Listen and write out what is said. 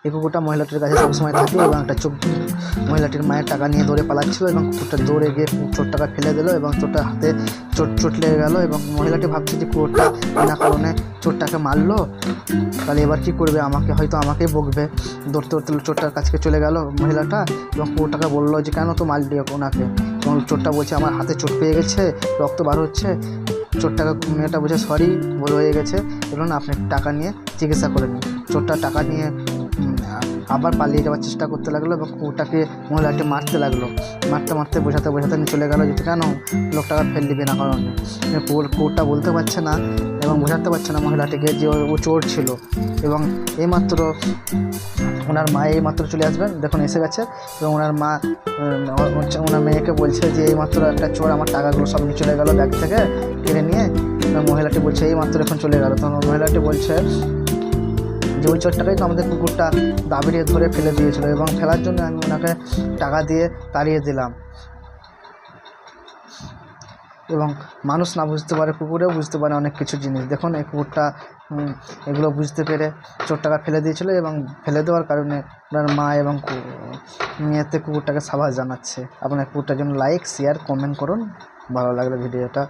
এই কুকুরটা মহিলাটির কাছে সবসময় থাকে এবং একটা মহিলাটির মায়ের টাকা নিয়ে দৌড়ে পালাচ্ছিল এবং কুকুরটা দৌড়ে গিয়ে চোরটাকে ফেলে দিল এবং চোরটার হাতে চোট লেগে গেল এবং মহিলাটি ভাবছে যে কুকুরটা বিনা কারণে চোরটাকে মারলো, তাহলে এবার কী করবে, হয়তো আমাকেই বকবে। দৌড়তে দৌড়তে চোরটার কাছে চলে গেল মহিলাটা এবং কুকুরটাকে বললো যে কেন তো মারলি ওনাকে, এবং চোরটা বলছে আমার হাতে চোট পেয়ে গেছে, রক্ত বার হচ্ছে। চোরটাকে মেয়েটা বলছে সরি, ভুল হয়ে গেছে, এবং আপনি টাকা নিয়ে চিকিৎসা করে নিন। চোরটা টাকা নিয়ে আবার পালিয়ে যাওয়ার চেষ্টা করতে লাগলো এবং কুকুরটাকে মহিলাটি মারতে লাগলো। মারতে বোঝাতে নিয়ে চলে গেলো যে কেন লোকটাকে ফেললি বিনা কারণে। কুকুরটা বলতে পারছে না এবং বোঝাতে পারছে না মহিলাটিকে যে ও চোর ছিল। এবং এইমাত্র ওনার মা এইমাত্র চলে আসবেন, দেখুন এসে গেছে, এবং ওনার মা ওনার মেয়েকে বলছে যে এইমাত্র একটা চোর আমার টাকাগুলো সব নিয়ে চলে গেলো ব্যাগ থেকে কেড়ে নিয়ে। মহিলাটি বলছে এইমাত্র এখন চলে গেলো। তখন মহিলাটি বলছে যে ওই চোরটাকেই তো আমাদের কুকুরটা দাবিয়ে ধরে ফেলে দিয়েছিল এবং ফেলার জন্য আমি ওনাকে টাকা দিয়ে তাড়িয়ে দিলাম। এবং মানুষ না বুঝতে পারে, কুকুরেও বুঝতে পারে অনেক কিছু জিনিস। দেখুন এই কুকুরটা এগুলো বুঝতে পেরে চোরটাকে ফেলে দিয়েছিল এবং ফেলে দেওয়ার কারণে ওনার মা এবং মেয়েতে কুকুরটাকে সাবাস জানাচ্ছে। আপনার কুকুরটার জন্য লাইক, শেয়ার, কমেন্ট করুন। ভালো লাগলে ভিডিওটা।